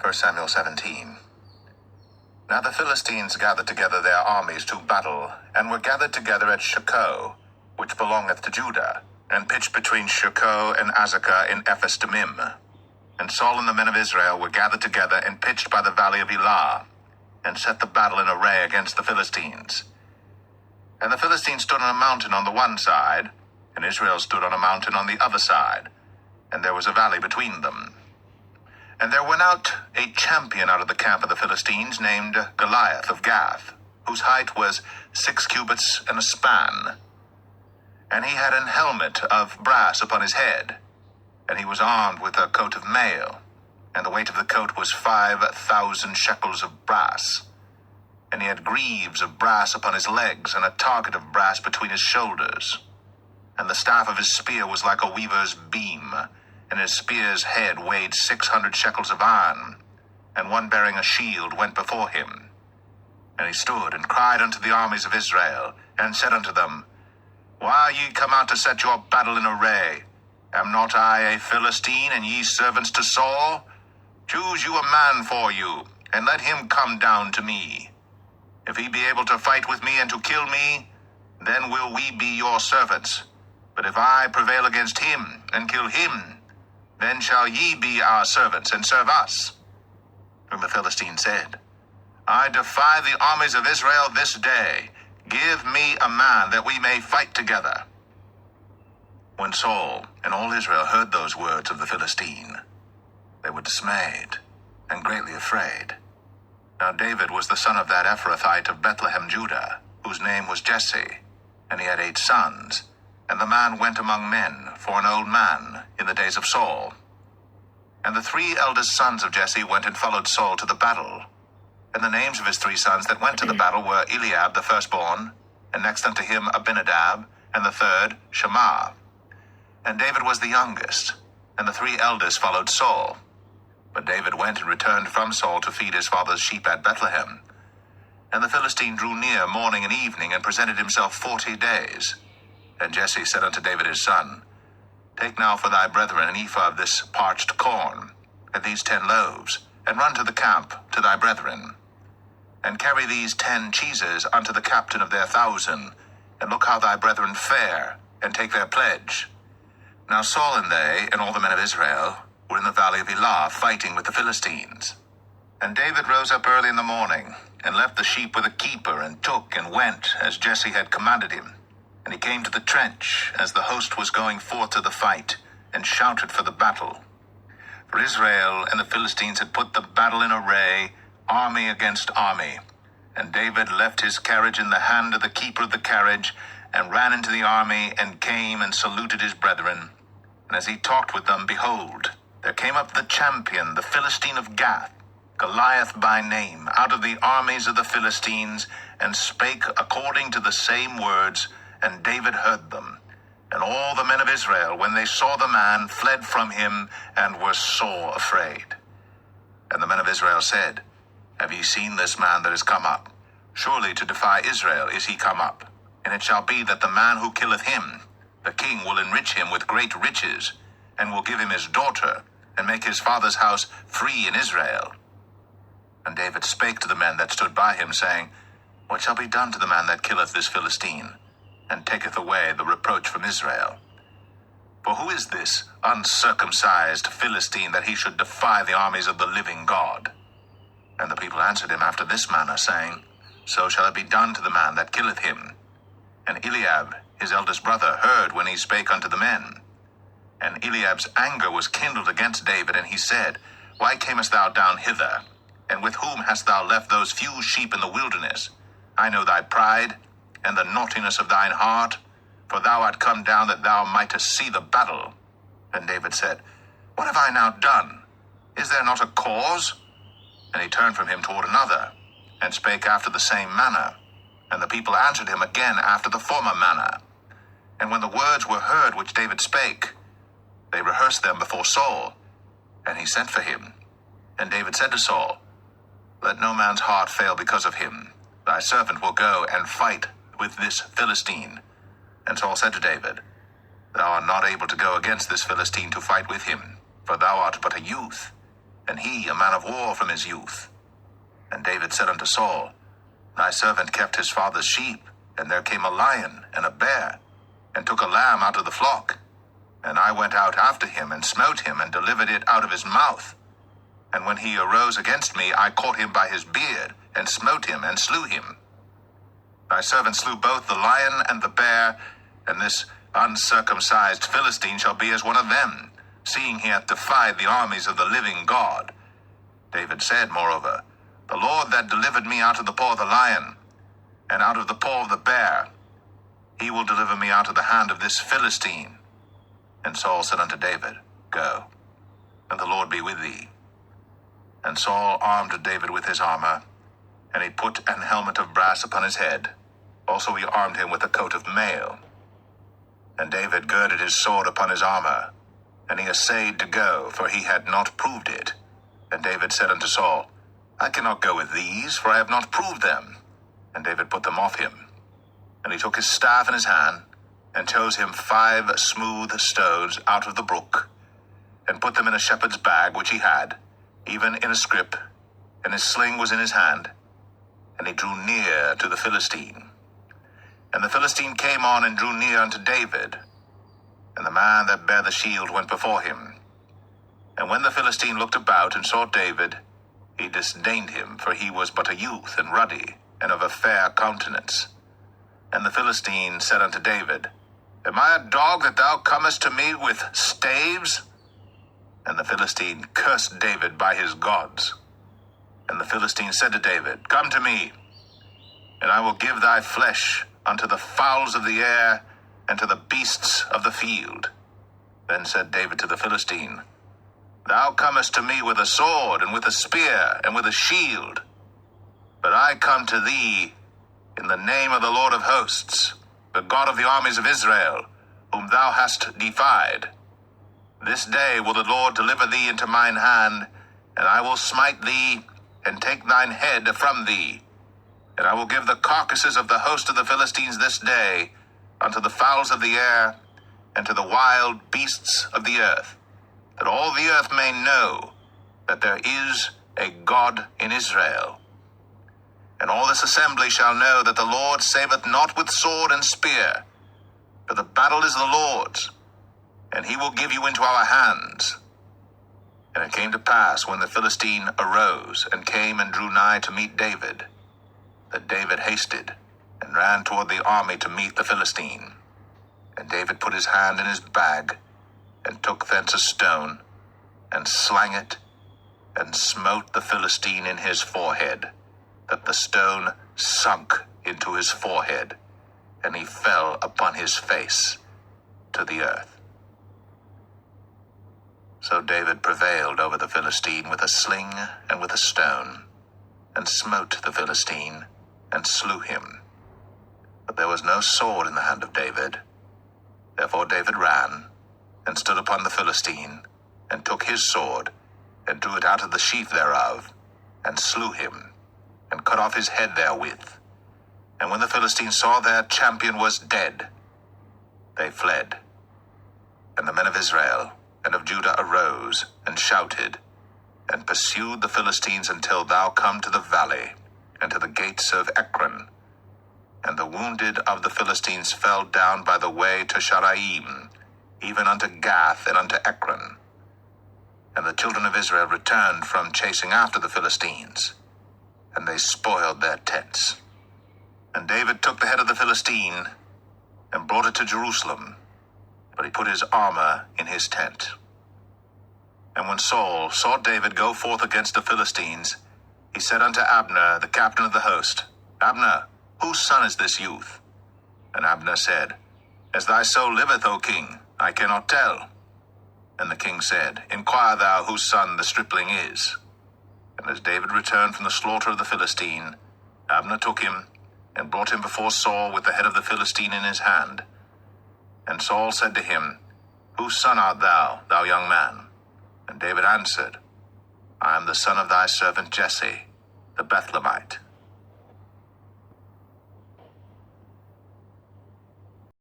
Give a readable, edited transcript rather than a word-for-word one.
1 Samuel 17. Now the Philistines gathered together their armies to battle, and were gathered together at Shochoh, which belongeth to Judah, and pitched between Shochoh and Azekah in Ephes-dammim. And Saul and the men of Israel were gathered together and pitched by the valley of Elah, and set the battle in array against the Philistines. And the Philistines stood on a mountain on the one side, and Israel stood on a mountain on the other side, and there was a valley between them. And there went out a champion out of the camp of the Philistines, named Goliath of Gath, whose height was 6 cubits and a span. And he had an helmet of brass upon his head, and he was armed with a coat of mail, and the weight of the coat was 5,000 shekels of brass. And he had greaves of brass upon his legs, and a target of brass between his shoulders. And the staff of his spear was like a weaver's beam, and his spear's head weighed 600 shekels of iron, and one bearing a shield went before him. And he stood and cried unto the armies of Israel, and said unto them, Why are ye come out to set your battle in array? Am not I a Philistine, and ye servants to Saul? Choose you a man for you, and let him come down to me. If he be able to fight with me and to kill me, then will we be your servants. But if I prevail against him and kill him, then shall ye be our servants and serve us. And the Philistine said, I defy the armies of Israel this day. Give me a man that we may fight together. When Saul and all Israel heard those words of the Philistine, they were dismayed and greatly afraid. Now David was the son of that Ephrathite of Bethlehem, Judah, whose name was Jesse, and he had 8 sons. And the man went among men for an old man in the days of Saul. And the 3 eldest sons of Jesse went and followed Saul to the battle. And the names of his 3 sons that went to the battle were Eliab the firstborn, and next unto him Abinadab, and the third Shammah. And David was the youngest, and the 3 eldest followed Saul. But David went and returned from Saul to feed his father's sheep at Bethlehem. And the Philistine drew near morning and evening, and presented himself 40 days. And Jesse said unto David his son, Take now for thy brethren an ephah of this parched corn, and these 10 loaves, and run to the camp to thy brethren. And carry these 10 cheeses unto the captain of their 1,000, and look how thy brethren fare, and take their pledge. Now Saul and they, and all the men of Israel, were in the valley of Elah, fighting with the Philistines. And David rose up early in the morning, and left the sheep with a keeper, and took and went, as Jesse had commanded him. And he came to the trench, as the host was going forth to the fight, and shouted for the battle. For Israel and the Philistines had put the battle in array, army against army. And David left his carriage in the hand of the keeper of the carriage, and ran into the army, and came and saluted his brethren. And as he talked with them, behold, there came up the champion, the Philistine of Gath, Goliath by name, out of the armies of the Philistines, and spake according to the same words, and David heard them. And all the men of Israel, when they saw the man, fled from him, and were sore afraid. And the men of Israel said, Have ye seen this man that is come up? Surely to defy Israel is he come up. And it shall be that the man who killeth him, the king will enrich him with great riches, and will give him his daughter, and make his father's house free in Israel. And David spake to the men that stood by him, saying, What shall be done to the man that killeth this Philistine, and taketh away the reproach from Israel? For who is this uncircumcised Philistine, that he should defy the armies of the living God? And the people answered him after this manner, saying, So shall it be done to the man that killeth him. And Eliab, his eldest brother, heard when he spake unto the men. And Eliab's anger was kindled against David, and he said, Why camest thou down hither? And with whom hast thou left those few sheep in the wilderness? I know thy pride, and the naughtiness of thine heart, for thou art come down that thou mightest see the battle. And David said, What have I now done? Is there not a cause? And he turned from him toward another, and spake after the same manner. And the people answered him again after the former manner. And when the words were heard which David spake, they rehearsed them before Saul, and he sent for him. And David said to Saul, Let no man's heart fail because of him. Thy servant will go and fight with this Philistine. And Saul said to David, Thou art not able to go against this Philistine to fight with him, for thou art but a youth, and he a man of war from his youth. And David said unto Saul, Thy servant kept his father's sheep, and there came a lion and a bear, and took a lamb out of the flock. And I went out after him, and smote him, and delivered it out of his mouth. And when he arose against me, I caught him by his beard, and smote him, and slew him. Thy servant slew both the lion and the bear, and this uncircumcised Philistine shall be as one of them, seeing he hath defied the armies of the living God. David said, moreover, The Lord that delivered me out of the paw of the lion, and out of the paw of the bear, he will deliver me out of the hand of this Philistine. And Saul said unto David, Go, and the Lord be with thee. And Saul armed David with his armor, and he put an helmet of brass upon his head. Also he armed him with a coat of mail. And David girded his sword upon his armor, and he essayed to go, for he had not proved it. And David said unto Saul, I cannot go with these, for I have not proved them. And David put them off him. And he took his staff in his hand, and chose him 5 smooth stones out of the brook, and put them in a shepherd's bag which he had, even in a scrip, and his sling was in his hand. And he drew near to the Philistine. And the Philistine came on and drew near unto David, and the man that bare the shield went before him. And when the Philistine looked about and saw David, he disdained him, for he was but a youth, and ruddy, and of a fair countenance. And the Philistine said unto David, Am I a dog that thou comest to me with staves? And the Philistine cursed David by his gods. And the Philistine said to David, Come to me, and I will give thy flesh unto the fowls of the air, and to the beasts of the field. Then said David to the Philistine, Thou comest to me with a sword, and with a spear, and with a shield. But I come to thee in the name of the Lord of hosts, the God of the armies of Israel, whom thou hast defied. This day will the Lord deliver thee into mine hand, and I will smite thee, and take thine head from thee. And I will give the carcasses of the host of the Philistines this day unto the fowls of the air, and to the wild beasts of the earth, that all the earth may know that there is a God in Israel. And all this assembly shall know that the Lord saveth not with sword and spear, for the battle is the Lord's, and he will give you into our hands. And it came to pass, when the Philistine arose, and came and drew nigh to meet David, that David hasted, and ran toward the army to meet the Philistine. And David put his hand in his bag, and took thence a stone, and slang it, and smote the Philistine in his forehead, that the stone sunk into his forehead, and he fell upon his face to the earth. So David prevailed over the Philistine with a sling and with a stone, and smote the Philistine, and slew him. But there was no sword in the hand of David. Therefore David ran, and stood upon the Philistine, and took his sword, and drew it out of the sheath thereof, and slew him, and cut off his head therewith. And when the Philistines saw their champion was dead, they fled. And the men of Israel and of Judah arose, and shouted, and pursued the Philistines until thou come to the valley, and to the gates of Ekron. And the wounded of the Philistines fell down by the way to Sharaim, even unto Gath and unto Ekron. And the children of Israel returned from chasing after the Philistines, and they spoiled their tents. And David took the head of the Philistine, and brought it to Jerusalem, but he put his armor in his tent. And when Saul saw David go forth against the Philistines, he said unto Abner, the captain of the host, Abner, whose son is this youth? And Abner said, As thy soul liveth, O king, I cannot tell. And the king said, Inquire thou whose son the stripling is. And as David returned from the slaughter of the Philistine, Abner took him, and brought him before Saul with the head of the Philistine in his hand. And Saul said to him, Whose son art thou, thou young man? And David answered, I am the son of thy servant Jesse, the Bethlehemite.